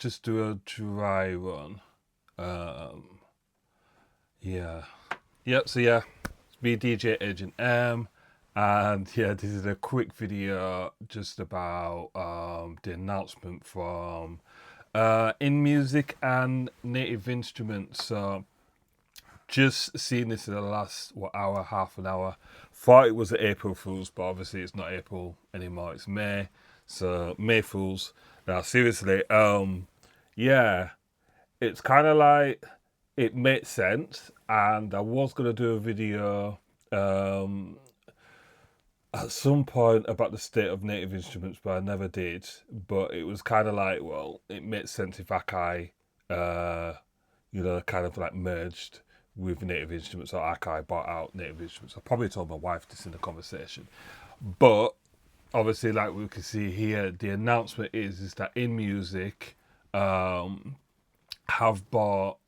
just do a dry run. Yeah. Yep, so yeah, it's me, DJ Agent M. And yeah, this is a quick video just about the announcement from inMusic and Native Instruments. So just seen this in the last hour, half an hour. Thought it was an April Fool's, but obviously it's not April anymore. It's May, so May Fools. Now seriously, yeah, it's kind of like it made sense, and I was gonna do a video at some point about the state of Native Instruments, but I never did. But it was kind of like, well, it makes sense if Akai, kind of like merged with Native Instruments, or Akai bought out Native Instruments. I probably told my wife this in the conversation, but obviously, like we can see here, the announcement is that inMusic have bought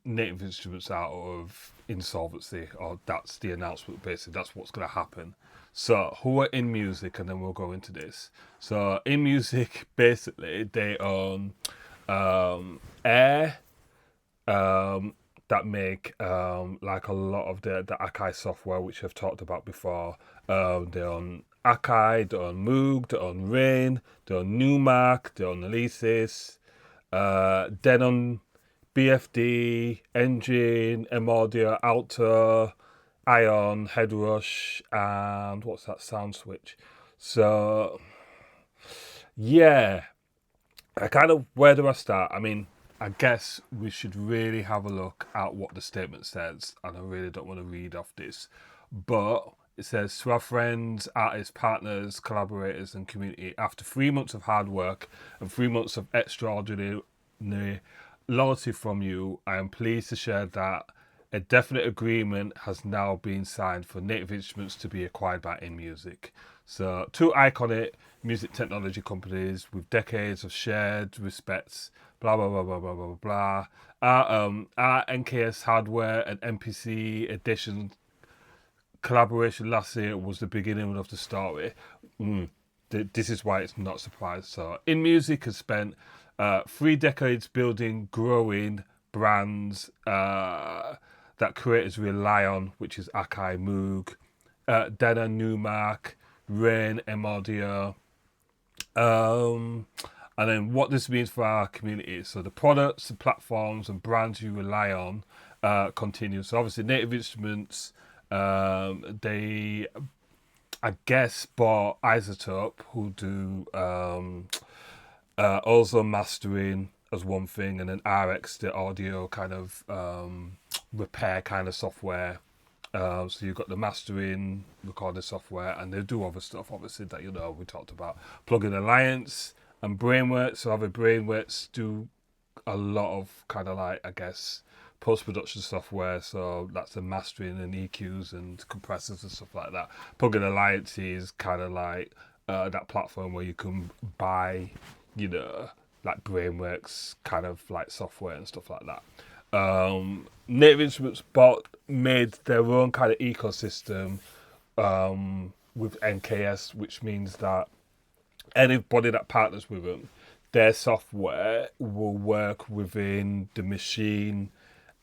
Native Instruments out of insolvency, or that's the announcement. Basically, that's what's going to happen. So, who are inMusic, and then we'll go into this. So, inMusic, basically, they own Air, that make like a lot of the Akai software, which I've talked about before. They own Akai, they own Moog, they own Rain, they own nnew, they own Alesis, then on BFD, Engine, M-Audio, Alto, Ion, Headrush, and what's that, Sound Switch. So, yeah, where do I start? I mean, I guess we should really have a look at what the statement says, and I really don't want to read off this, but it says, to our friends, artists, partners, collaborators, and community, after 3 months of hard work and 3 months of extraordinary loyalty from you, I am pleased to share that a definite agreement has now been signed for Native Instruments to be acquired by inMusic. So, two iconic music technology companies with decades of shared respects, blah, blah, blah, blah, blah, blah, blah. Our NKS hardware and MPC edition collaboration last year was the beginning of the story. This is why it's not surprised. So, inMusic has spent 3 decades building, growing brands that creators rely on, which is Akai, Moog, Dena, nnew, Rain, M-Audio. And then what this means for our community. So the products, the platforms, and brands you rely on continue. So obviously, Native Instruments, they, I guess, bought Isotope, who do also mastering as one thing, and then RX, the audio kind of repair kind of software. So you've got the mastering, recording software, and they do other stuff, obviously, that we talked about. Plugin Alliance and Brainworks. So other Brainworks do a lot of kind of like, I guess, post-production software. So that's the mastering and EQs and compressors and stuff like that. Plugin Alliance is kind of like that platform where you can buy, like Brainworks kind of like software and stuff like that. Native Instruments made their own kind of ecosystem with NKS, which means that anybody that partners with them, their software will work within the machine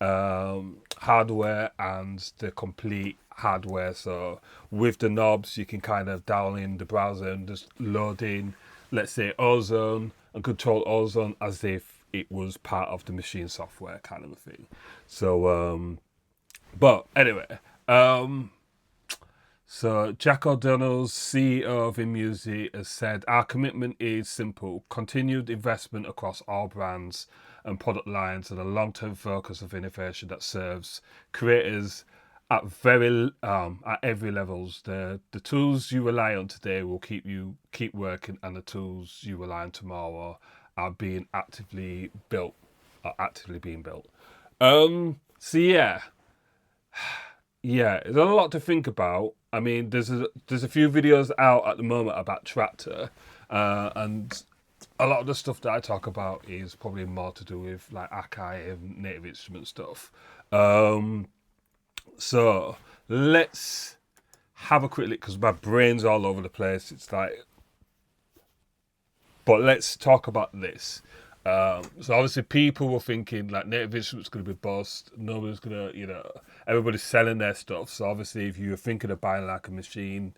hardware and the Komplete hardware. So with the knobs, you can kind of dial in the browser and just load in, let's say, Ozone, and control Ozone as if it was part of the machine software kind of a thing. So, but anyway, so Jack O'Donnell's CEO of inMusic has said, our commitment is simple: continued investment across all brands and product lines, and a long-term focus of innovation that serves creators at every levels. The tools you rely on today will keep working, and the tools you rely on tomorrow are actively being built. So yeah, there's a lot to think about. I mean, there's a few videos out at the moment about Tractor, and a lot of the stuff that I talk about is probably more to do with like Akai and Native Instrument stuff. So let's have a quick look, because my brain's all over the place. It's like But let's talk about this. So obviously people were thinking like Native Instruments going to be bust. Nobody's going to, everybody's selling their stuff. So obviously if you're thinking of buying like a Machine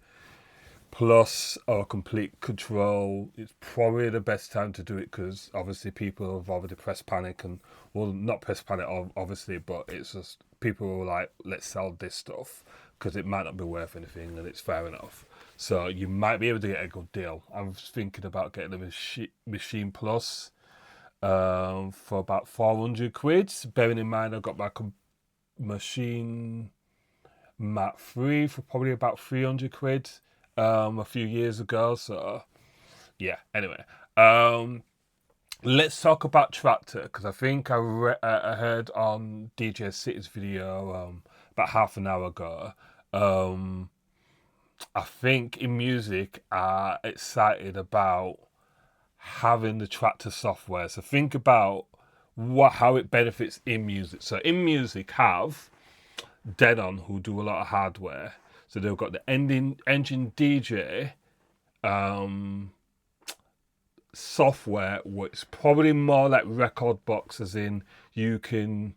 Plus or Complete Control, it's probably the best time to do it, because obviously people have already pressed panic, and well, not pressed panic obviously, but it's just people are like, let's sell this stuff because it might not be worth anything, and it's fair enough. So you might be able to get a good deal. I'm thinking about getting a Machine Plus for about 400 quid. Bearing in mind I've got my Machine Mat 3 for probably about 300 quid a few years ago. So yeah, anyway, let's talk about Tractor, because I think I heard on DJ City's video about half an hour ago. I think inMusic are excited about having the Tractor software. So think about how it benefits inMusic. So inMusic have Denon, who do a lot of hardware. So they've got the engine DJ software, which probably more like record box, as in you can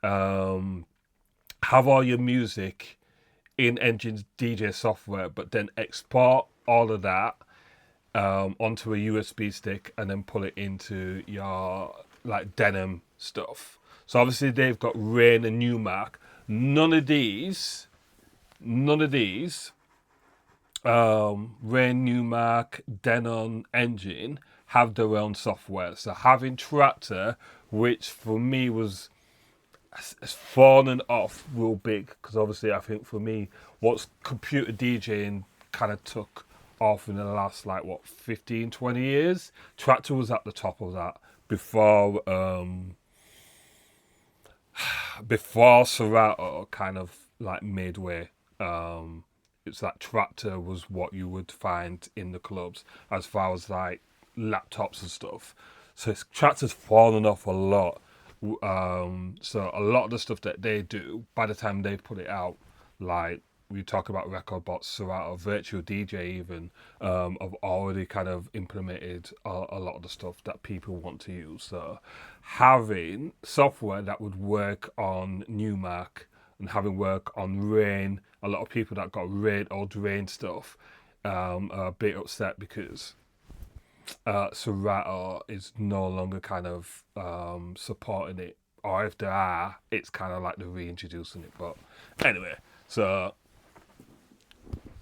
have all your music in engine DJ software, but then export all of that onto a USB stick and then pull it into your like Denim stuff. So obviously they've got Rain and nnew. None of these Rain, nnew, Denon, Engine have their own software. So having Tractor, which for me was fallen off real big, because obviously I think for me, what's computer DJing kind of took off in the last 15, 20 years, Tractor was at the top of that before Serato kind of like midway. It's like Tractor was what you would find in the clubs as far as like laptops and stuff. So Tractor's fallen off a lot. So a lot of the stuff that they do, by the time they put it out, like we talk about record bots, Serato, Virtual DJ even, have already kind of implemented a lot of the stuff that people want to use. So having software that would work on nnew and having work on Rain, a lot of people that got old Rain stuff are a bit upset because Serato is no longer kind of supporting it, or if they are, it's kind of like they're reintroducing it. But anyway, so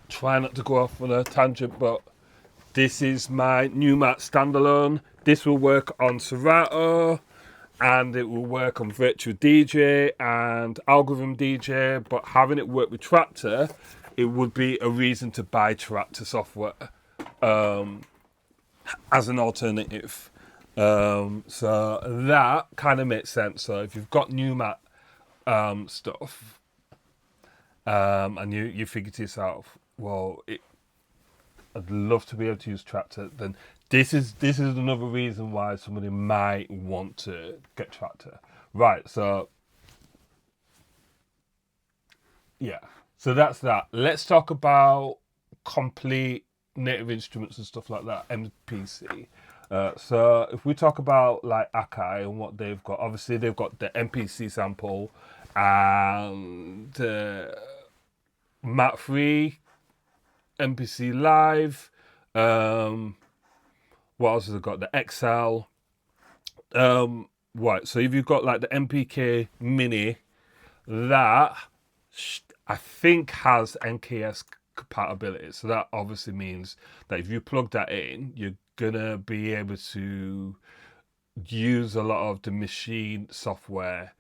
try not to go off on a tangent, but this is my nnew standalone. This will work on Serato, and it will work on Virtual DJ and Algorithm DJ, but having it work with Tractor, it would be a reason to buy Tractor software as an alternative. So that kind of makes sense. So if you've got nnew stuff, and you figure to yourself, well, I'd love to be able to use Tractor, then this is another reason why somebody might want to get Tractor. Right, so yeah. So that's that. Let's talk about Komplete, Native Instruments and stuff like that, MPC. So if we talk about like Akai and what they've got, obviously they've got the MPC sample and Mat 3, MPC Live. What else has it got? The XL. Right, so if you've got like the MPK Mini, that I think has NKS compatibility. So that obviously means that if you plug that in, you're gonna be able to use a lot of the machine software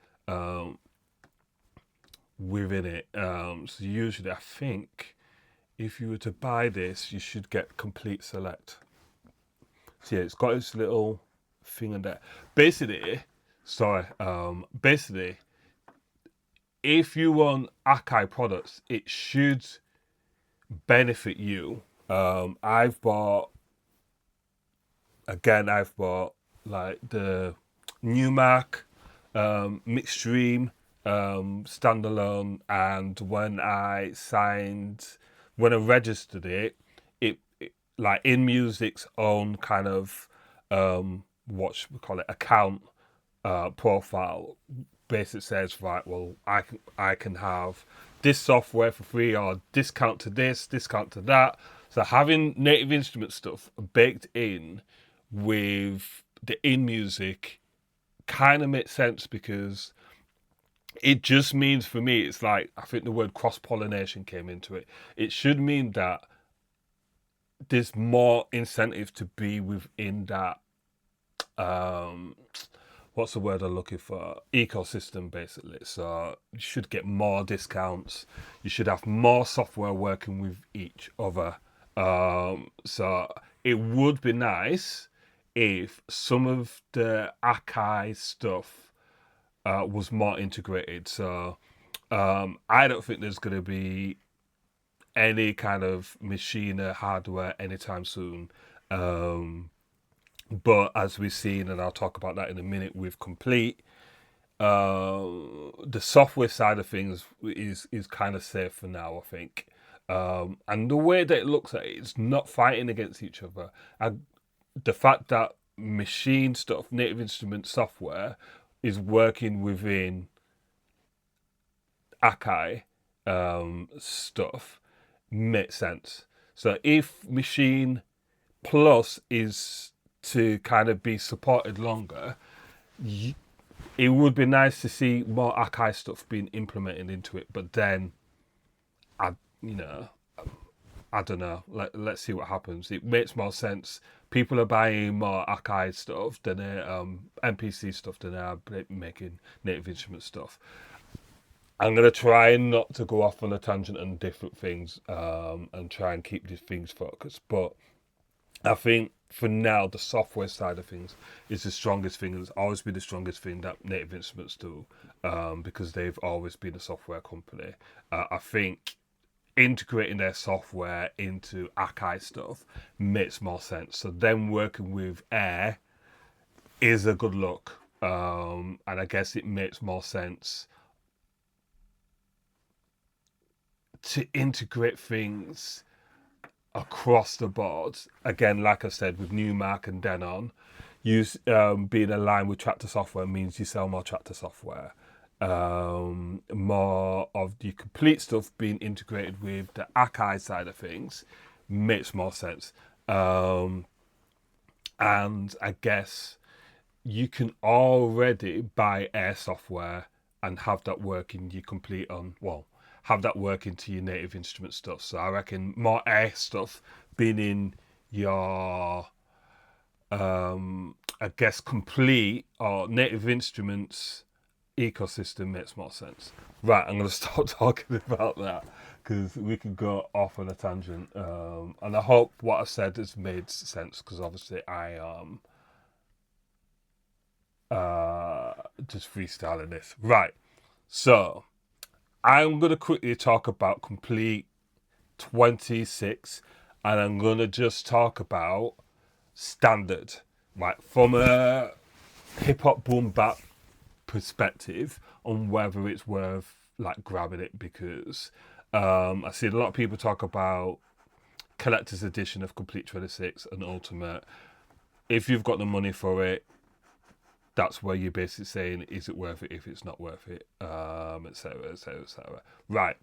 within it. So usually I think if you were to buy this, you should get Complete Select. So yeah, it's got this little thing in there. Basically, if you want Akai products, it should benefit you. I've bought like the nnew, Mixstream, standalone, and when I registered it, like inMusic's own kind of what should we call it, account profile basically says, right, well, I can have this software for free, or discount to this, discount to that. So having Native Instrument stuff baked in with the inMusic kind of makes sense, because it just means, for me, it's like, I think the word cross-pollination came into it. It should mean that there's more incentive to be within that what's the word I'm looking for? Ecosystem, basically. So you should get more discounts. You should have more software working with each other. So it would be nice if some of the Akai stuff was more integrated. So I don't think there's going to be any kind of machine or hardware anytime soon. But as we've seen, and I'll talk about that in a minute with Komplete, the software side of things is kind of safe for now, I think. And the way that it looks at it, it's not fighting against each other. And the fact that machine stuff, Native Instrument software, is working within Akai stuff makes sense. So if Machine Plus is to kind of be supported longer, it would be nice to see more Akai stuff being implemented into it. But then, I don't know. Let's see what happens. It makes more sense. People are buying more Akai stuff than NPC stuff than they are making Native Instrument stuff. I'm going to try not to go off on a tangent on different things and try and keep these things focused. But I think for now, the software side of things is the strongest thing. It's always been the strongest thing that Native Instruments do, because they've always been a software company. I think integrating their software into Akai stuff makes more sense. So them working with Air is a good look. And I guess it makes more sense to integrate things across the board. Again, like I said, with Newmark and Denon, being aligned with Tractor software means you sell more Tractor software. More of the Komplete stuff being integrated with the Akai side of things makes more sense. And I guess you can already buy Air software and have that work in your Komplete on, well, have that work into your Native Instrument stuff. So I reckon more Air stuff being in your, I guess, Komplete or Native Instruments ecosystem makes more sense. Right, I'm going to stop talking about that, because we could go off on a tangent. And I hope what I said has made sense, because obviously I just freestyling this. Right, so I'm going to quickly talk about Komplete 26, and I'm going to just talk about standard, right, from a hip-hop boom bap perspective, on whether it's worth like grabbing it, because I see a lot of people talk about collector's edition of Komplete 26 and Ultimate. If you've got the money for it, that's where you're basically saying, is it worth it? If it's not worth it, etc., etc., etc. Right.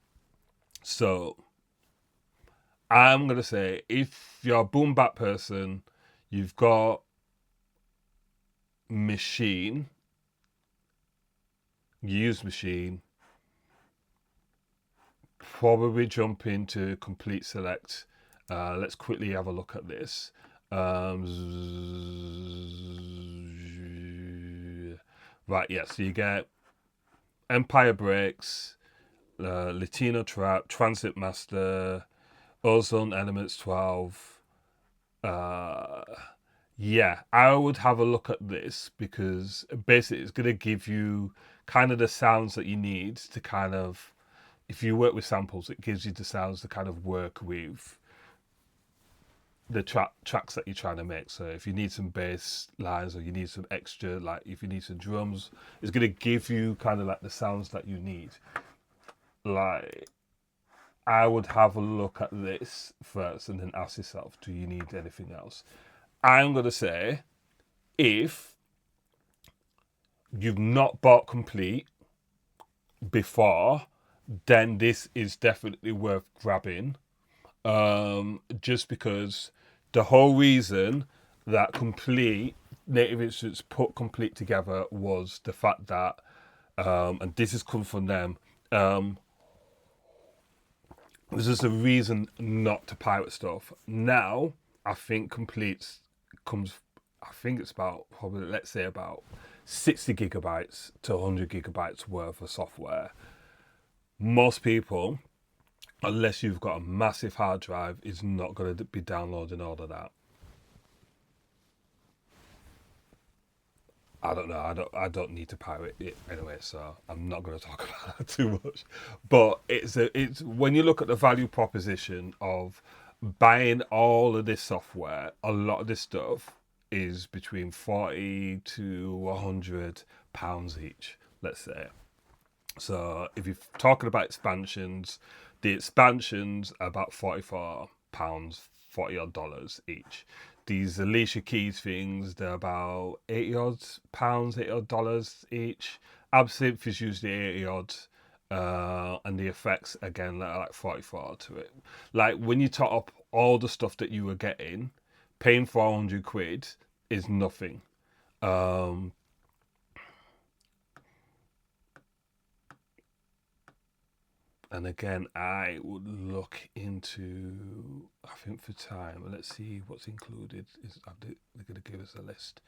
So I'm gonna say, if you're a boom bap person, you've got Machine, use Machine, probably jump into Komplete Select. Let's quickly have a look at this. Right, yeah, so you get Empire Breaks, Latino Trap, Transit Master, Ozone Elements 12. Yeah, I would have a look at this, because basically it's going to give you kind of the sounds that you need to kind of, if you work with samples, it gives you the sounds to kind of work with the tracks that you're trying to make. So if you need some bass lines, or you need some extra, like if you need some drums, it's going to give you kind of like the sounds that you need. Like, I would have a look at this first and then ask yourself, do you need anything else? I'm going to say, if you've not bought Komplete before, then this is definitely worth grabbing. Just because the whole reason that Komplete, Native Instruments put Komplete together was the fact that, and this has come from them, there's just a reason not to pirate stuff. Now, I think Komplete comes, I think it's about, probably, let's say about 60 gigabytes to 100 gigabytes worth of software. Most people, unless you've got a massive hard drive, is not going to be downloading all of that. I don't know. I don't need to pirate it anyway, so I'm not going to talk about that too much. But it's when you look at the value proposition of buying all of this software, a lot of this stuff is between 40 to 100 pounds each, let's say. So if you're talking about expansions, the expansions are about £44, $40 odd each. These Alicia Keys things, they're about £80 odd, $80 odd each. Absinthe is usually 80 odd. And the effects again are like 44 to it. Like when you top up all the stuff that you were getting, paying 400 quid is nothing. And again, I would look into, I think for time, let's see what's included. They're going to give us a list.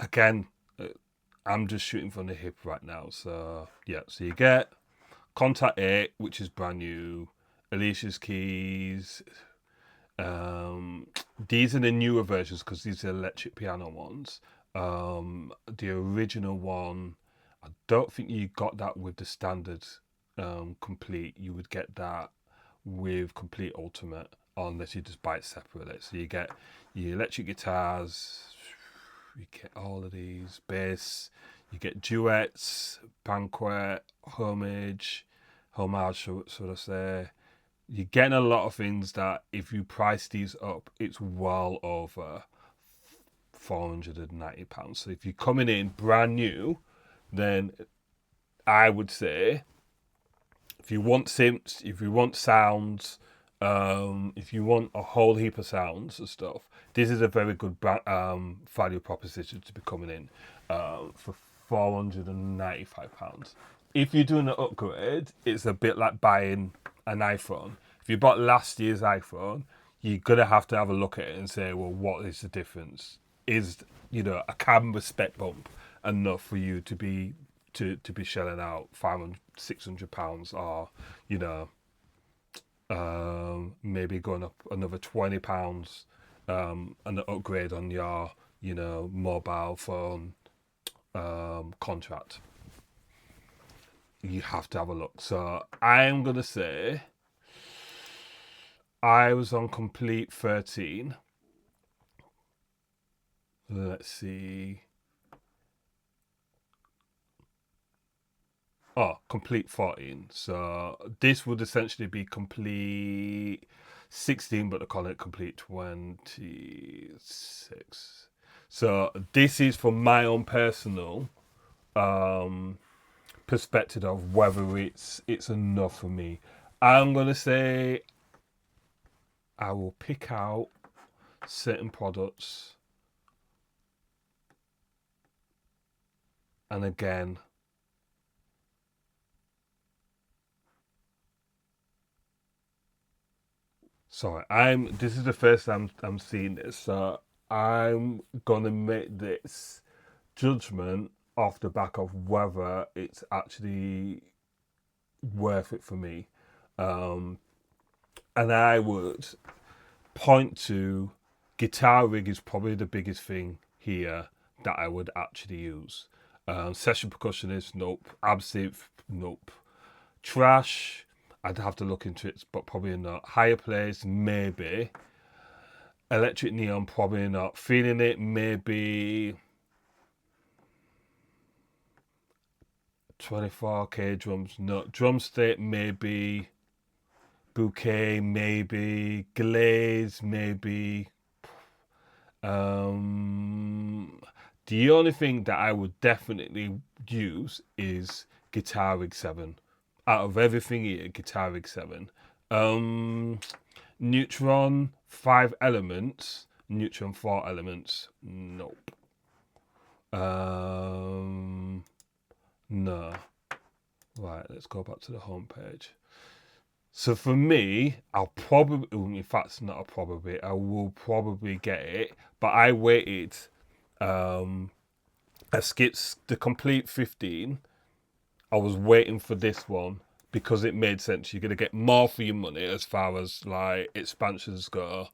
Again, I'm just shooting from the hip right now. So, yeah, so you get Contact 8, which is brand new, Alicia's Keys. These are the newer versions because these are electric piano ones. The original one, I don't think you got that with the standard Komplete. You would get that with Komplete Ultimate unless you just buy it separately. So you get your electric guitars, you get all of these, bass, you get duets, banquet, homage, should I say. You're getting a lot of things that if you price these up, it's well over £490. So if you're coming in brand new, then I would say if you want synths, if you want sounds, if you want a whole heap of sounds and stuff, this is a very good value proposition to be coming in for £495. If you're doing an upgrade, it's a bit like buying an iPhone. If you bought last year's iPhone, you're going to have a look at it and say, well, what is the difference? Is, a camera spec bump enough for you to be shelling out £500-600, or maybe going up another £20 an upgrade on your mobile phone contract. You have to have a look. So I'm gonna say I was on Komplete 13. Let's see. Oh, Komplete 14. So this would essentially be Komplete 16, but they call it Komplete 26. So this is for my own personal perspective of whether it's enough for me. I'm gonna say I will pick out certain products, and again, sorry, this is the first time I'm seeing this, so I'm gonna make this judgment off the back of whether it's actually worth it for me. And I would point to guitar rig is probably the biggest thing here that I would actually use. Session percussionist, nope. Absinthe, nope. Trash, I'd have to look into it, but probably not. Higher Place, maybe. Electric Neon, probably not. Feeling It, maybe. 24K drums, no. Drumstick, maybe. bouquet, maybe. Glaze, maybe. The only thing that I would definitely use is Guitar Rig 7. Out of everything here, Guitar Rig 7. Neutron, 5 elements. Neutron, 4 elements. Nope. No. Right, let's go back to the home page. So for me, I'll probably, in fact, it's not a probably, I will probably get it, but I waited, I skipped the Komplete 15. I was waiting for this one because it made sense. You're going to get more for your money as far as like expansions go.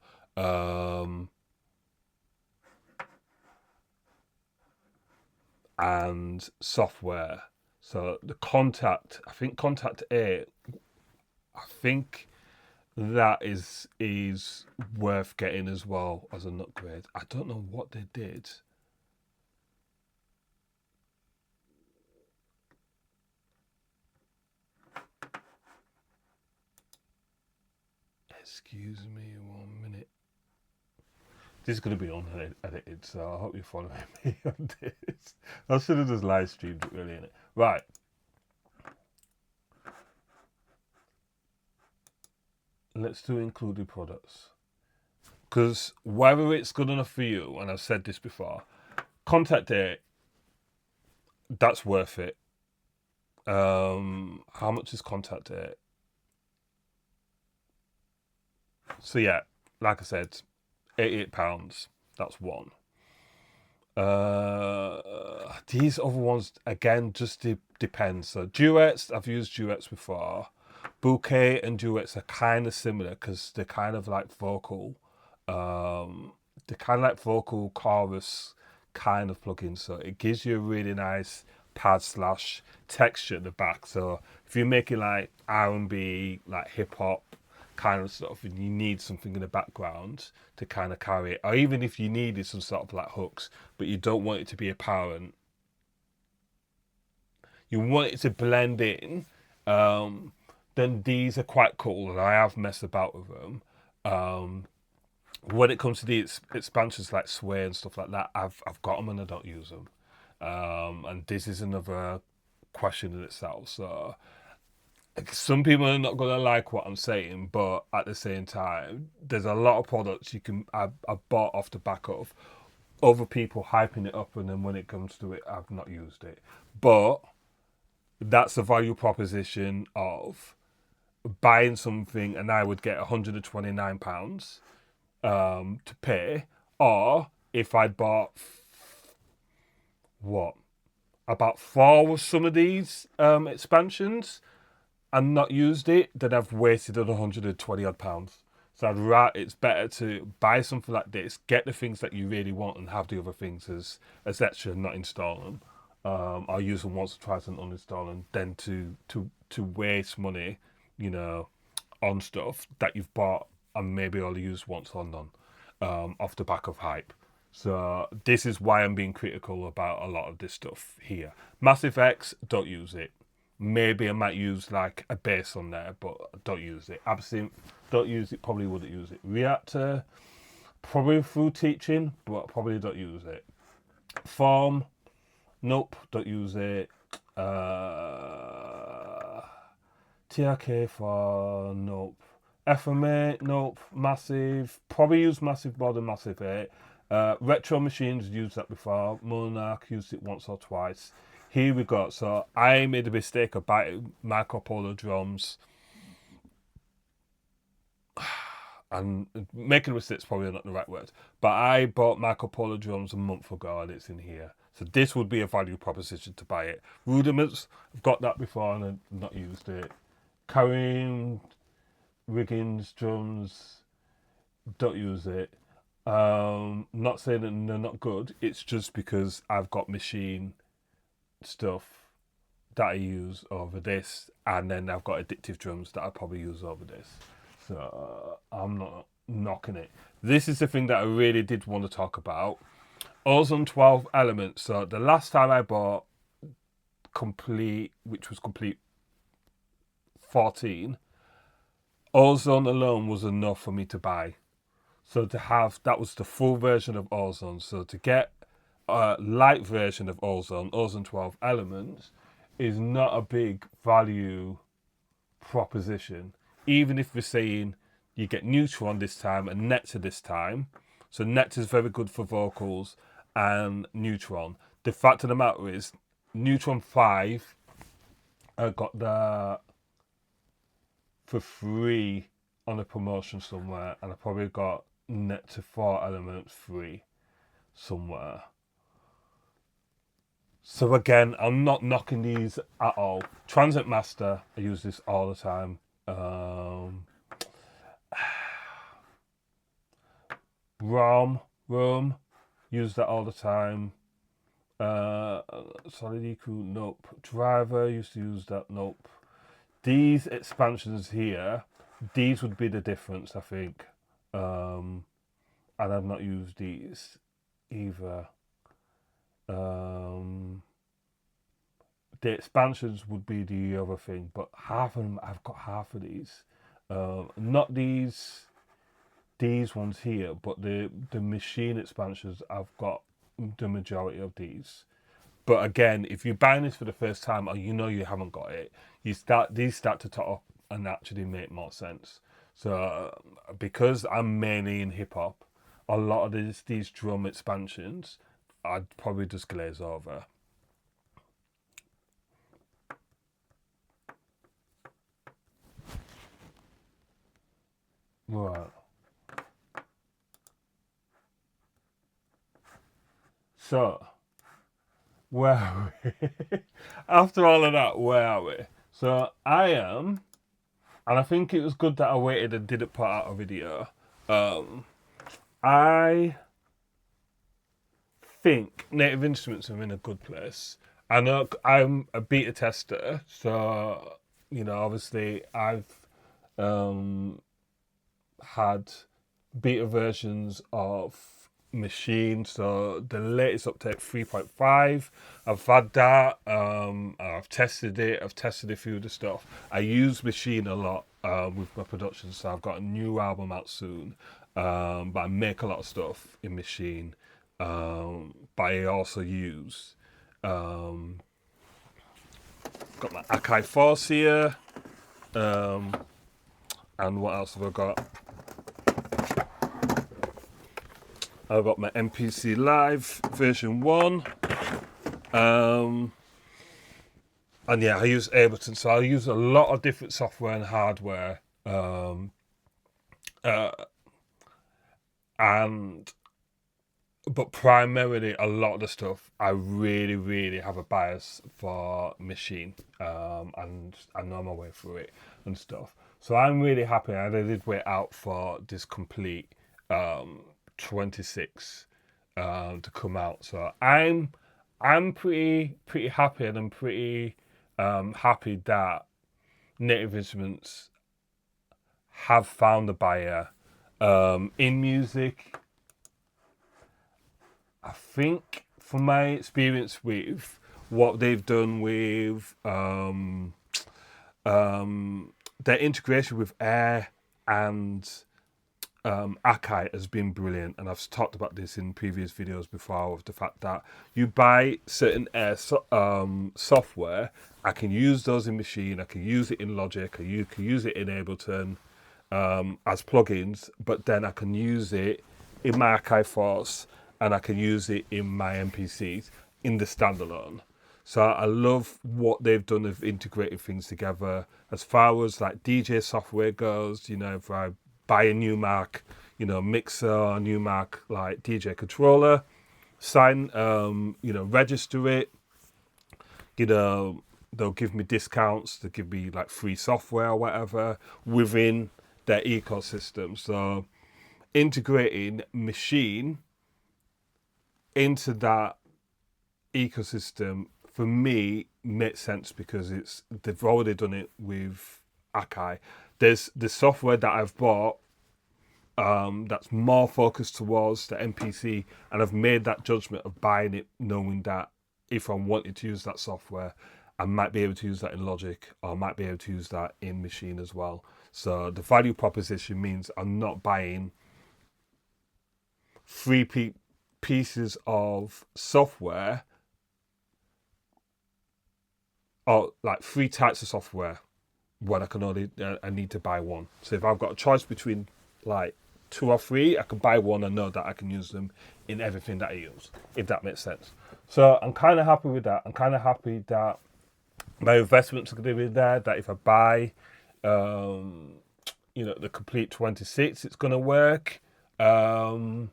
And software. So the Contact, I think Contact 8, I think that is worth getting as well as an upgrade. I don't know what they did. Excuse me 1 minute. This is going to be unedited, so I hope you're following me on this. I should have just live streamed it really, innit? Right. Let's do included products. Because whether it's good enough for you, and I've said this before, Contact Date, that's worth it. How much is Contact Date? So yeah, like I said, £88. That's one. These other ones again just depends. So duets, I've used duets before. Bouquet and duets are kind of similar because they're kind of like vocal. They're kind of like vocal chorus kind of plugins. So it gives you a really nice pad / texture at the back. So if you're making like R&B, like hip hop kind of stuff, and you need something in the background to kind of carry it, or even if you needed some sort of like hooks, but you don't want it to be apparent, you want it to blend in, then these are quite cool, and I have messed about with them. When it comes to the expansions like Sway and stuff like that, I've got them and I don't use them. And this is another question in itself. So some people are not going to like what I'm saying, but at the same time, there's a lot of products I bought off the back of other people hyping it up, and then when it comes to it, I've not used it. But that's the value proposition of buying something, and I would get £129 to pay, or if I'd bought about 4 of some of these expansions and not used it, then I've wasted on £120 odd. So it's better to buy something like this, get the things that you really want, and have the other things as extra, and not install them. Or use them once or twice and uninstall them, than to waste money, on stuff that you've bought and maybe only used once or none, off the back of hype. So this is why I'm being critical about a lot of this stuff here. Massive X, don't use it. Maybe I might use like a bass on there, but don't use it. Absinthe, don't use it. Probably wouldn't use it. Reactor, probably through teaching, but probably don't use it. Form, nope, don't use it. TRK4, nope. FMA, nope. Massive, probably use Massive more than Massive 8. Retro Machines, used that before. Monarch, used it once or twice. Here we go. So I made a mistake of buying Marco Polo drums. And making a mistake is probably not the right word. But I bought Marco Polo drums a month ago, and it's in here. So this would be a value proposition to buy it. Rudiments, I've got that before and I've not used it. Carrying riggings, drums, don't use it. Not saying that they're not good. It's just because I've got machine stuff that I use over this, and then I've got addictive drums that I probably use over this. So I'm not knocking it. This is the thing that I really did want to talk about. Ozone 12 elements. So the last time I bought Komplete, which was Komplete 14, Ozone alone was enough for me to buy. So to have, that was the full version of Ozone. So to get a light version of Ozone, Ozone 12 Elements, is not a big value proposition. Even if we're saying you get Neutron this time and Nectar this time. So Nectar is very good for vocals and Neutron. The fact of the matter is, Neutron 5, I got that for free on a promotion somewhere, and I probably got Nectar 4 Elements free somewhere. So again, I'm not knocking these at all. Transit Master, I use this all the time. Rome, use that all the time. Solid EQ, nope. Driver, used to use that, nope. These expansions here, these would be the difference, I think. And I've not used these either. The expansions would be the other thing, but half of them, I've got half of these. Not these ones here, but the machine expansions, I've got the majority of these. But again, if you're buying this for the first time or you know you haven't got it, these start to top up and actually make more sense. So because I'm mainly in hip hop, a lot of these drum expansions, I'd probably just glaze over. Right. So, where are we? After all of that, where are we? So, I am, and I think it was good that I waited and didn't put out a video. I think Native Instruments are in a good place. I know I'm a beta tester, so, you know, obviously I've had beta versions of Machine, so the latest update 3.5, I've had that. I've tested it, I've tested a few of the stuff. I use Machine a lot with my production, so I've got a new album out soon, but I make a lot of stuff in Machine, but I also use got my Akai Force here, and what else have I got? I've got my MPC Live version 1. And yeah, I use Ableton, so I use a lot of different software and hardware. But primarily a lot of the stuff, I really have a bias for Machine. And I know my way through it and stuff. So I'm really happy. I did wait out for this Komplete 26 to come out, so I'm pretty happy, and I'm pretty happy that Native Instruments have found a buyer. inMusic, I think from my experience with what they've done with their integration with Air and Akai has been brilliant, and I've talked about this in previous videos before, of the fact that you buy certain Air software, I can use those in Machine, I can use it in Logic, you can use it in Ableton as plugins, but then I can use it in my Akai Force and I can use it in my MPCs in the standalone. So I love what they've done of integrating things together. As far as like DJ software goes, you know, if I buy a new Mac, you know, mixer, new Mac, like DJ controller, sign, you know, register it, you know, they'll give me discounts, they'll give me like free software or whatever within their ecosystem. So integrating Machine into that ecosystem for me makes sense, because they've already done it with Akai. There's the software that I've bought that's more focused towards the MPC, and I've made that judgment of buying it knowing that if I wanted to use that software, I might be able to use that in Logic, or I might be able to use that in Machine as well. So the value proposition means I'm not buying three pieces of software, or like three types of software, when I can only I need to buy one. So if I've got a choice between like two or three, I can buy one and know that I can use them in everything that I use, if that makes sense. So I'm kind of happy with that. I'm kind of happy that my investments are going to be there. That if I buy, the Komplete 26, it's going to work. And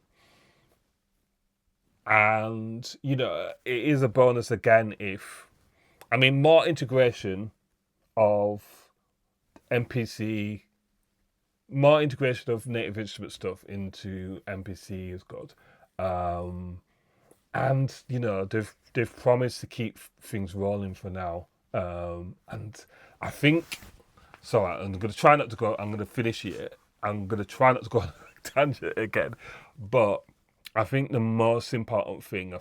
it is a bonus again if, more integration of MPC, more integration of native instrument stuff into MPC is good. And they've promised to keep things rolling for now. And I think so. I'm going to try not to go. I'm going to finish it. I'm going to try not to go on a tangent again. But I think the most important thing,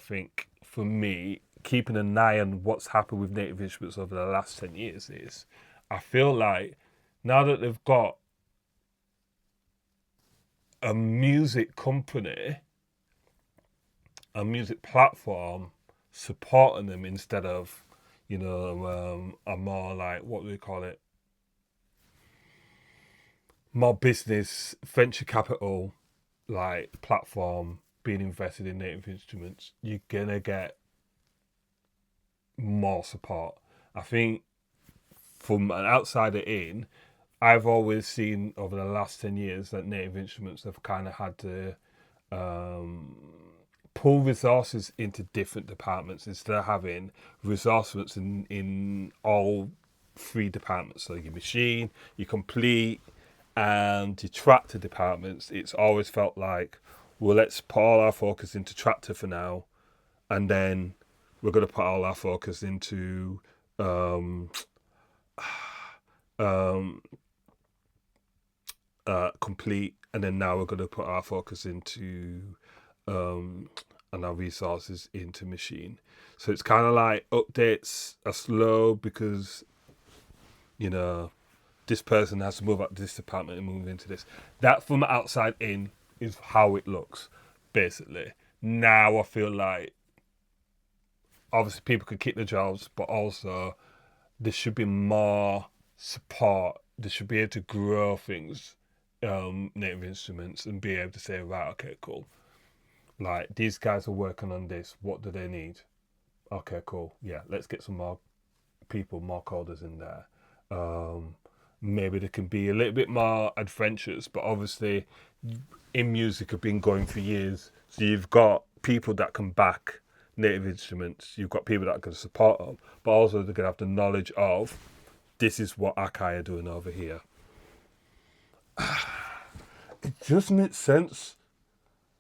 for me, keeping an eye on what's happened with native instruments over the last 10 years is, I feel like now that they've got a music company, a music platform supporting them instead of, a more like, what do we call it? More business, venture capital, like platform being invested in native instruments, you're gonna get more support. I think from an outsider in, I've always seen over the last 10 years that native instruments have kind of had to pull resources into different departments instead of having resources in all three departments. So your machine, your Komplete, and your tractor departments. It's always felt like, well, let's put all our focus into tractor for now, and then we're going to put all our focus into Komplete, and then now we're going to put our focus into and our resources into machine. So it's kind of like updates are slow because this person has to move out to this department and move into this. That from outside in is how it looks, basically. Now I feel like obviously people could keep their jobs, but also there should be more support. They should be able to grow things, native instruments, and be able to say, right, okay, cool. Like, these guys are working on this. What do they need? Okay, cool. Yeah, let's get some more people, more coders in there. Maybe they can be a little bit more adventurous, but obviously inMusic have been going for years. So you've got people that can back native instruments. You've got people that can support them, but also they're going to have the knowledge of, this is what Akai are doing over here. It just makes sense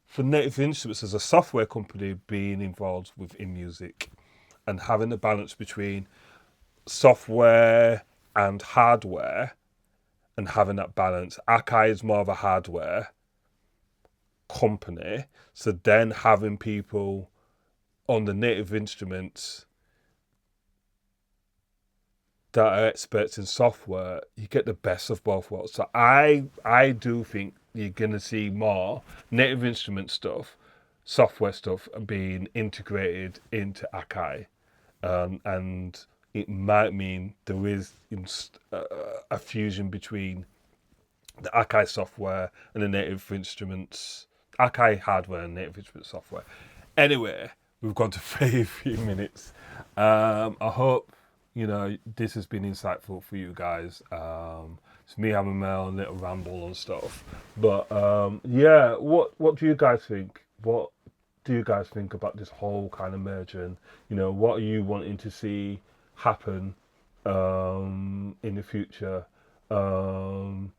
for native instruments as a software company being involved with inMusic and having the balance between software and hardware, and having that balance. Akai is more of a hardware company, so then having people on the native instruments that are experts in software, you get the best of both worlds. So I do think you're going to see more native instrument stuff, software stuff being integrated into Akai, and it might mean there is a fusion between the Akai software and the native instruments, Akai hardware and native instrument software. Anyway, we've gone to 30 minutes. I hope this has been insightful for you guys. It's me having my own little ramble and stuff. But yeah, what do you guys think? What do you guys think about this whole kind of merger? And what are you wanting to see happen in the future? Do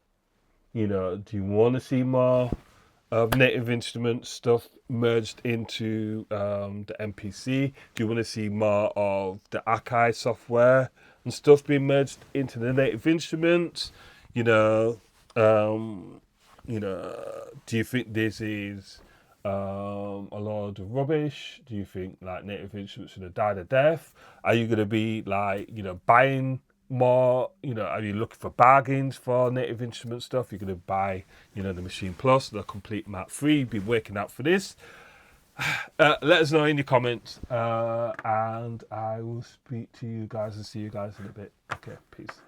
you want to see more of native instrument stuff merged into the MPC? Do you want to see more of the Akai software and stuff being merged into the native instruments? Do you think this is a lot of rubbish? Do you think like native instruments should have died a death? Are you going to be like buying more, you know, are you looking for bargains for Native Instruments stuff? You're going to buy, you know, the Machine Plus, the Komplete Mark 3, be working out for this. Let us know in your comments, and I will speak to you guys and see you guys in a bit. Okay, peace.